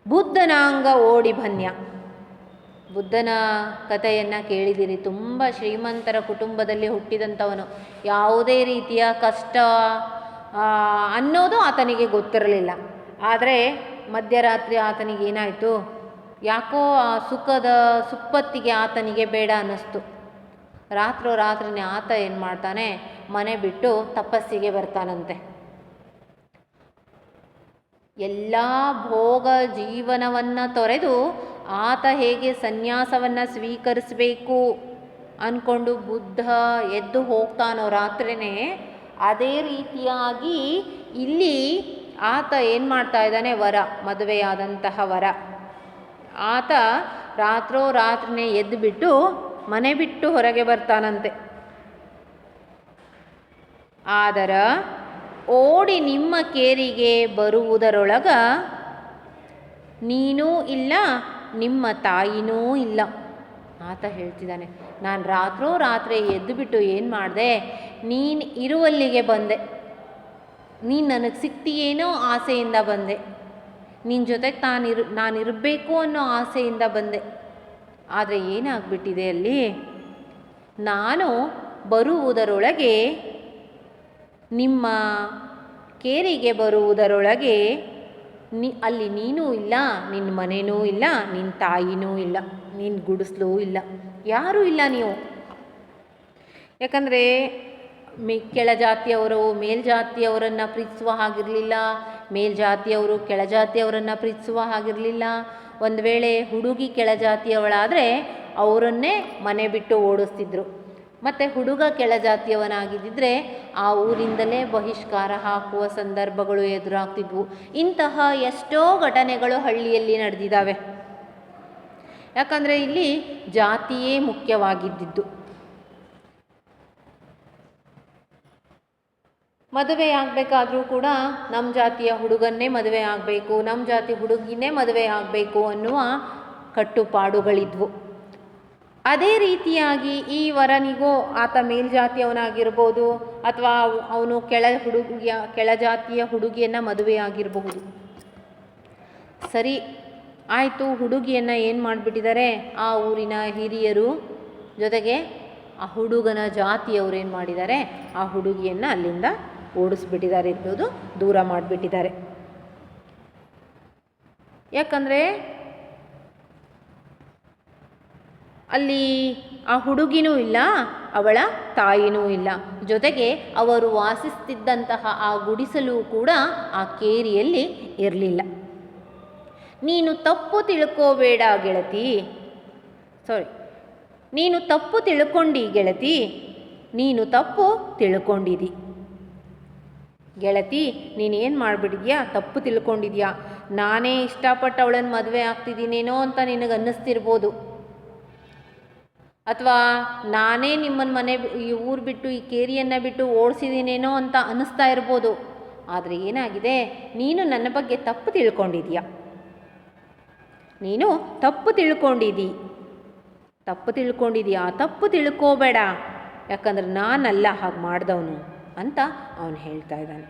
ಬುದ್ಧನಾಂಗ ಓಡಿ ಬನ್ಯ. ಬುದ್ಧನ ಕಥೆಯನ್ನು ಕೇಳಿದಿರಿ. ತುಂಬ ಶ್ರೀಮಂತರ ಕುಟುಂಬದಲ್ಲಿ ಹುಟ್ಟಿದಂಥವನು. ಯಾವುದೇ ರೀತಿಯ ಕಷ್ಟ ಅನ್ನೋದು ಆತನಿಗೆ ಗೊತ್ತಿರಲಿಲ್ಲ. ಆದರೆ ಮಧ್ಯರಾತ್ರಿ ಆತನಿಗೆ ಏನಾಯಿತು, ಯಾಕೋ ಆ ಸುಖದ ಸುಪ್ಪತ್ತಿಗೆ ಆತನಿಗೆ ಬೇಡ ಅನ್ನಿಸ್ತು. ರಾತ್ರಿನೇ ಆತ ಏನು ಮಾಡ್ತಾನೆ, ಮನೆ ಬಿಟ್ಟು ತಪಸ್ಸಿಗೆ ಬರ್ತಾನಂತೆ. ಎಲ್ಲ ಭೋಗ ಜೀವನವನ್ನು ತೊರೆದು ಆತ ಹೇಗೆ ಸನ್ಯಾಸವನ್ನು ಸ್ವೀಕರಿಸಬೇಕು ಅಂದ್ಕೊಂಡು ಬುದ್ಧ ಎದ್ದು ಹೋಗ್ತಾನೋ ರಾತ್ರಿನೇ, ಅದೇ ರೀತಿಯಾಗಿ ಇಲ್ಲಿ ಆತ ಏನು ಮಾಡ್ತಾ ಇದ್ದಾನೆ, ಮದುವೆಯಾದಂತಹ ವರ ಆತ ರಾತ್ರಿನೇ ಎದ್ದು ಬಿಟ್ಟು ಮನೆ ಬಿಟ್ಟು ಹೊರಗೆ ಬರ್ತಾನಂತೆ. ಆದರ ಓಡಿ ನಿಮ್ಮ ಕೇರಿಗೆ ಬರುವುದರೊಳಗ ನೀನೂ ಇಲ್ಲ, ನಿಮ್ಮ ತಾಯಿನೂ ಇಲ್ಲ. ಆತ ಹೇಳ್ತಿದ್ದಾನೆ, ನಾನು ರಾತ್ರಿ ಎದ್ದು ಬಿಟ್ಟು ಏನು ಮಾಡಿದೆ, ನೀನು ಇರುವಲ್ಲಿಗೆ ಬಂದೆ. ನೀನು ನನಗೆ ಸಿಗ್ತೀಯೇನೋ ಆಸೆಯಿಂದ ಬಂದೆ, ನಿನ್ನ ಜೊತೆಗೆ ನಾನಿರಬೇಕು ಅನ್ನೋ ಆಸೆಯಿಂದ ಬಂದೆ. ಆದರೆ ಏನಾಗ್ಬಿಟ್ಟಿದೆ ಅಲ್ಲಿ, ನಾನು ಬರುವುದರೊಳಗೆ, ನಿಮ್ಮ ಕೇರಿಗೆ ಬರುವುದರೊಳಗೆ ಅಲ್ಲಿ ನೀನೂ ಇಲ್ಲ, ನಿನ್ನ ಮನೆಯೂ ಇಲ್ಲ, ನಿನ್ನ ತಾಯಿನೂ ಇಲ್ಲ, ನಿನ್ನ ಗುಡಿಸ್ಲೂ ಇಲ್ಲ, ಯಾರೂ ಇಲ್ಲ ನೀವು. ಯಾಕಂದರೆ ಕೆಳಜಾತಿಯವರು ಮೇಲ್ಜಾತಿಯವರನ್ನು ಪ್ರೀತಿಸುವ ಹಾಗಿರಲಿಲ್ಲ, ಮೇಲ್ಜಾತಿಯವರು ಕೆಳಜಾತಿಯವರನ್ನು ಪ್ರೀತಿಸುವ ಹಾಗಿರಲಿಲ್ಲ. ಒಂದು ವೇಳೆ ಹುಡುಗಿ ಕೆಳಜಾತಿಯವಳಾದರೆ ಅವರನ್ನೇ ಮನೆ ಬಿಟ್ಟು ಓಡಿಸ್ತಿದ್ರು. ಮತ್ತು ಹುಡುಗ ಕೆಳಜಾತಿಯವನಾಗಿದ್ದರೆ ಆ ಊರಿಂದಲೇ ಬಹಿಷ್ಕಾರ ಹಾಕುವ ಸಂದರ್ಭಗಳು ಎದುರಾಗ್ತಿದ್ವು. ಇಂತಹ ಎಷ್ಟೋ ಘಟನೆಗಳು ಹಳ್ಳಿಯಲ್ಲಿ ನಡೆದಿದ್ದಾವೆ. ಯಾಕಂದರೆ ಇಲ್ಲಿ ಜಾತಿಯೇ ಮುಖ್ಯವಾಗಿದ್ದಿದ್ದು. ಮದುವೆ ಆಗಬೇಕಾದ್ರೂ ಕೂಡ ನಮ್ಮ ಜಾತಿಯ ಹುಡುಗನ್ನೇ ಮದುವೆ ಆಗಬೇಕು, ನಮ್ಮ ಜಾತಿ ಹುಡುಗಿನೇ ಮದುವೆ ಆಗಬೇಕು ಅನ್ನುವ ಕಟ್ಟುಪಾಡುಗಳಿದ್ವು. ಅದೇ ರೀತಿಯಾಗಿ ಈ ವರನಿಗೂ ಆತ ಮೇಲ್ಜಾತಿಯವನಾಗಿರ್ಬೋದು ಅಥವಾ ಅವನು ಕೆಳಜಾತಿಯ ಹುಡುಗಿಯನ್ನು ಮದುವೆ ಆಗಿರಬಹುದು. ಸರಿ ಆಯಿತು, ಹುಡುಗಿಯನ್ನು ಏನು ಮಾಡಿಬಿಟ್ಟಿದ್ದಾರೆ, ಆ ಊರಿನ ಹಿರಿಯರು ಜೊತೆಗೆ ಆ ಹುಡುಗನ ಜಾತಿಯವರು ಏನು ಮಾಡಿದ್ದಾರೆ, ಆ ಹುಡುಗಿಯನ್ನು ಅಲ್ಲಿಂದ ಓಡಿಸ್ಬಿಟ್ಟಿದ್ದಾರೆ, ಇರ್ಬೋದು ದೂರ ಮಾಡಿಬಿಟ್ಟಿದ್ದಾರೆ. ಯಾಕಂದರೆ ಅಲ್ಲಿ ಆ ಹುಡುಗಿನೂ ಇಲ್ಲ, ಅವಳ ತಾಯಿನೂ ಇಲ್ಲ, ಜೊತೆಗೆ ಅವರು ವಾಸಿಸ್ತಿದ್ದಂತಹ ಆ ಗುಡಿಸಲು ಕೂಡ ಆ ಕೇರಿಯಲ್ಲಿ ಇರಲಿಲ್ಲ. ನೀನು ತಪ್ಪು ತಿಳ್ಕೋಬೇಡ ಗೆಳತಿ, ನೀನು ತಪ್ಪು ತಿಳ್ಕೊಂಡಿ ಗೆಳತಿ, ನೀನು ತಪ್ಪು ತಿಳ್ಕೊಂಡಿದಿ ಗೆಳತಿ, ನೀನೇನು ಮಾಡಿಬಿಟ್ಟಿದ್ಯಾ, ತಪ್ಪು ತಿಳ್ಕೊಂಡಿದ್ಯಾ. ನಾನೇ ಇಷ್ಟಪಟ್ಟು ಅವಳನ್ನು ಮದುವೆ ಆಗ್ತಿದ್ದೀನೇನೋ ಅಂತ ನಿನಗೆ ಅನ್ನಿಸ್ತಿರ್ಬೋದು, ಅಥವಾ ನಾನೇ ನಿಮ್ಮನ್ನು ಈ ಊರು ಬಿಟ್ಟು ಈ ಕೇರಿಯನ್ನು ಬಿಟ್ಟು ಓಡಿಸಿದ್ದೀನೇನೋ ಅಂತ ಅನ್ನಿಸ್ತಾ ಇರ್ಬೋದು. ಆದರೆ ಏನಾಗಿದೆ, ನೀನು ನನ್ನ ಬಗ್ಗೆ ತಪ್ಪು ತಿಳ್ಕೊಂಡಿದ್ದೀಯಾ, ನೀನು ತಪ್ಪು ತಿಳ್ಕೊಂಡಿದ್ದೀಯಾ, ತಪ್ಪು ತಿಳ್ಕೋಬೇಡ, ಯಾಕಂದ್ರೆ ನಾನಲ್ಲ ಹಾಗೆ ಮಾಡಿದವನು ಅಂತ ಅವನು ಹೇಳ್ತಾ ಇದ್ದಾನೆ.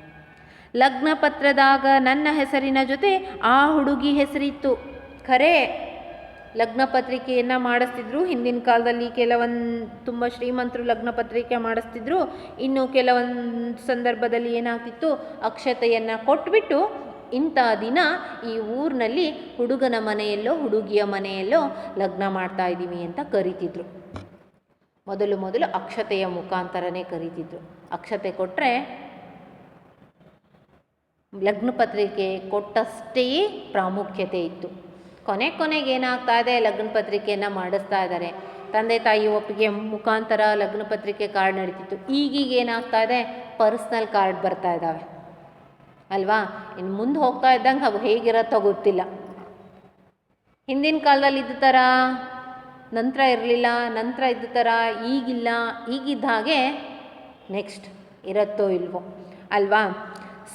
ಲಗ್ನ ಪತ್ರದಾಗ ನನ್ನ ಹೆಸರಿನ ಜೊತೆ ಆ ಹುಡುಗಿ ಹೆಸರಿತ್ತು. ಖರೆ, ಲಗ್ನ ಪತ್ರಿಕೆಯನ್ನು ಮಾಡಿಸ್ತಿದ್ರು ಹಿಂದಿನ ಕಾಲದಲ್ಲಿ. ತುಂಬ ಶ್ರೀಮಂತರು ಲಗ್ನ ಪತ್ರಿಕೆ ಮಾಡಿಸ್ತಿದ್ರು. ಇನ್ನು ಕೆಲವೊಂದು ಸಂದರ್ಭದಲ್ಲಿ ಏನಾಗ್ತಿತ್ತು, ಅಕ್ಷತೆಯನ್ನು ಕೊಟ್ಬಿಟ್ಟು ಇಂಥ ದಿನ ಈ ಊರಿನಲ್ಲಿ ಹುಡುಗನ ಮನೆಯಲ್ಲೋ ಹುಡುಗಿಯ ಮನೆಯಲ್ಲೋ ಲಗ್ನ ಮಾಡ್ತಾ ಇದ್ದೀವಿ ಅಂತ ಕರಿತಿದ್ರು. ಮೊದಲು ಅಕ್ಷತೆಯ ಮುಖಾಂತರನೇ ಕರೀತಿದ್ರು. ಅಕ್ಷತೆ ಕೊಟ್ಟರೆ ಲಗ್ನ ಪತ್ರಿಕೆ ಕೊಟ್ಟಷ್ಟೇ ಪ್ರಾಮುಖ್ಯತೆ ಇತ್ತು. ಕೊನೆಗೆ ಏನಾಗ್ತಾ ಇದೆ, ಲಗ್ನ ಪತ್ರಿಕೆಯನ್ನು ಮಾಡಿಸ್ತಾ ಇದ್ದಾರೆ. ತಂದೆ ತಾಯಿ ಒಪ್ಪಿಗೆ ಮುಖಾಂತರ ಲಗ್ನ ಪತ್ರಿಕೆ ಕಾರ್ಡ್ ನಡೀತಿತ್ತು. ಈಗೀಗ ಏನಾಗ್ತಾ ಇದೆ, ಪರ್ಸ್ನಲ್ ಕಾರ್ಡ್ ಬರ್ತಾ ಇದ್ದಾವೆ ಅಲ್ವಾ. ಇನ್ನು ಮುಂದೆ ಹೋಗ್ತಾ ಇದ್ದಂಗೆ ಅವು ಹೇಗಿರತ್ತೋ ಗೊತ್ತಿಲ್ಲ. ಹಿಂದಿನ ಕಾಲದಲ್ಲಿ ಇದ್ದ ಥರ ನಂತರ ಇರಲಿಲ್ಲ, ನಂತರ ಇದ್ದ ಥರ ಈಗಿಲ್ಲ, ಈಗಿದ್ದ ಹಾಗೆ ನೆಕ್ಸ್ಟ್ ಇರತ್ತೋ ಇಲ್ವೋ ಅಲ್ವಾ.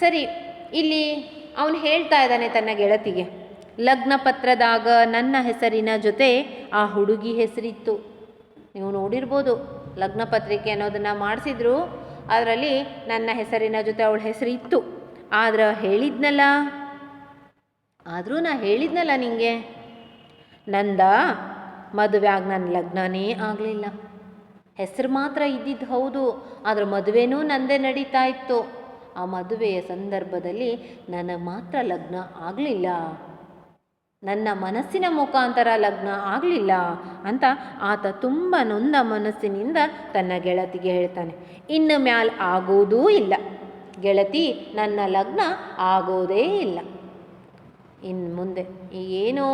ಸರಿ, ಇಲ್ಲಿ ಅವನು ಹೇಳ್ತಾ ಇದ್ದಾನೆ ತನ್ನ ಗೆಳತಿಗೆ, ಲಗ್ನ ಪತ್ರದಾಗ ನನ್ನ ಹೆಸರಿನ ಜೊತೆ ಆ ಹುಡುಗಿ ಹೆಸರಿತ್ತು. ನೀವು ನೋಡಿರ್ಬೋದು, ಲಗ್ನ ಪತ್ರಿಕೆ ಅನ್ನೋದನ್ನು ಮಾಡಿಸಿದ್ರು, ಅದರಲ್ಲಿ ನನ್ನ ಹೆಸರಿನ ಜೊತೆ ಅವಳ ಹೆಸರಿತ್ತು. ಆದರೂ ನಾ ಹೇಳಿದ್ನಲ್ಲ ನಿಂಗೆ, ನಂದ ಮದುವೆ ಆಗಿ ನನ್ನ ಲಗ್ನನೇ ಆಗಲಿಲ್ಲ. ಹೆಸರು ಮಾತ್ರ ಇದ್ದಿದ್ದು ಹೌದು, ಆದರೆ ಮದುವೆನೂ ನಂದೇ ನಡೀತಾ ಇತ್ತು. ಆ ಮದುವೆಯ ಸಂದರ್ಭದಲ್ಲಿ ನನಗೆ ಮಾತ್ರ ಲಗ್ನ ಆಗಲಿಲ್ಲ, ನನ್ನ ಮನಸ್ಸಿನ ಮುಖಾಂತರ ಲಗ್ನ ಆಗಲಿಲ್ಲ ಅಂತ ಆತ ತುಂಬ ನೊಂದ ಮನಸ್ಸಿನಿಂದ ತನ್ನ ಗೆಳತಿಗೆ ಹೇಳ್ತಾನೆ. ಇನ್ನು ಮ್ಯಾಲ್ ಆಗೋದೂ ಇಲ್ಲ ಗೆಳತಿ, ನನ್ನ ಲಗ್ನ ಆಗೋದೇ ಇಲ್ಲ. ಇನ್ನು ಮುಂದೆ ಏನು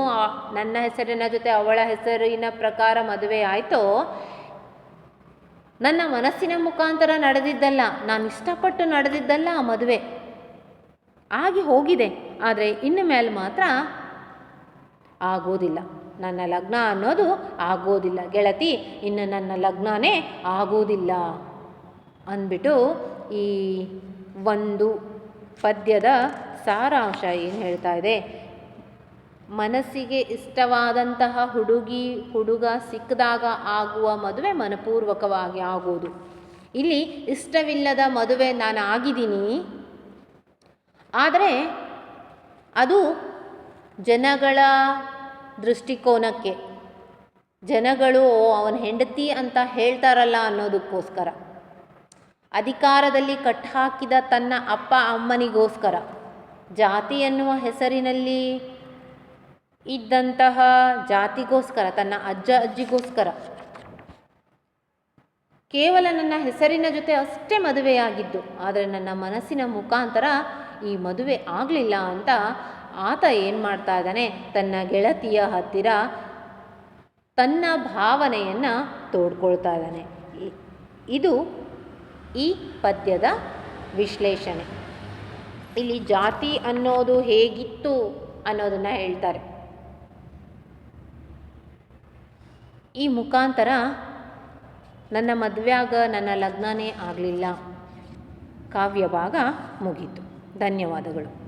ನನ್ನ ಹೆಸರಿನ ಜೊತೆ ಅವಳ ಹೆಸರಿನ ಪ್ರಕಾರ ಮದುವೆ ಆಯಿತೋ, ನನ್ನ ಮನಸ್ಸಿನ ಮುಖಾಂತರ ನಡೆದಿದ್ದಲ್ಲ, ನಾನು ಇಷ್ಟಪಟ್ಟು ನಡೆದಿದ್ದಲ್ಲ ಆ ಮದುವೆ, ಆಗಿ ಹೋಗಿದೆ. ಆದರೆ ಇನ್ನು ಮೇಲೆ ಮಾತ್ರ ಆಗೋದಿಲ್ಲ, ನನ್ನ ಲಗ್ನ ಅನ್ನೋದು ಆಗೋದಿಲ್ಲ ಗೆಳತಿ, ಇನ್ನು ನನ್ನ ಲಗ್ನನೇ ಆಗೋದಿಲ್ಲ ಅಂದ್ಬಿಟ್ಟು ಈ ಒಂದು ಪದ್ಯದ ಸಾರಾಂಶ ಏನು ಹೇಳ್ತಾ ಇದೆ, ಮನಸ್ಸಿಗೆ ಇಷ್ಟವಾದಂತಹ ಹುಡುಗ ಸಿಕ್ಕಿದಾಗ ಆಗುವ ಮದುವೆ ಮನಪೂರ್ವಕವಾಗಿ ಆಗೋದು. ಇಲ್ಲಿ ಇಷ್ಟವಿಲ್ಲದ ಮದುವೆ ನಾನು ಆಗಿದ್ದೀನಿ, ಆದರೆ ಅದು ಜನಗಳ ದೃಷ್ಟಿಕೋನಕ್ಕೆ, ಜನಗಳು ಅವನ ಹೆಂಡತಿ ಅಂತ ಹೇಳ್ತಾರಲ್ಲ ಅನ್ನೋದಕ್ಕೋಸ್ಕರ, ಅಧಿಕಾರದಲ್ಲಿ ಕಟ್ಟಾಕಿದ ತನ್ನ ಅಪ್ಪ ಅಮ್ಮನಿಗೋಸ್ಕರ, ಜಾತಿ ಎನ್ನುವ ಹೆಸರಿನಲ್ಲಿ ಇದ್ದಂತಹ ಜಾತಿಗೋಸ್ಕರ, ತನ್ನ ಅಜ್ಜ ಅಜ್ಜಿಗೋಸ್ಕರ, ಕೇವಲ ನನ್ನ ಹೆಸರಿನ ಜೊತೆ ಅಷ್ಟೇ ಮದುವೆಯಾಗಿದ್ದು, ಆದರೆ ನನ್ನ ಮನಸ್ಸಿನ ಮುಖಾಂತರ ಈ ಮದುವೆ ಆಗಲಿಲ್ಲ ಅಂತ ಆತ ಏನು ಮಾಡ್ತಾ ಇದ್ದಾನೆ, ತನ್ನ ಗೆಳತಿಯ ಹತ್ತಿರ ತನ್ನ ಭಾವನೆಯನ್ನು ತೋಡ್ಕೊಳ್ತಾ ಇದ್ದಾನೆ. ಇದು ಈ ಪದ್ಯದ ವಿಶ್ಲೇಷಣೆ. ಇಲ್ಲಿ ಜಾತಿ ಅನ್ನೋದು ಹೇಗಿತ್ತು ಅನ್ನೋದನ್ನು ಹೇಳ್ತಾರೆ. ಈ ಮುಖಾಂತರ ನನ್ನ ಮದುವೆಯಾಗ ನನ್ನ ಲಗ್ನನೇ ಆಗಲಿಲ್ಲ ಕಾವ್ಯ ಭಾಗ ಮುಗೀತು. ಧನ್ಯವಾದಗಳು.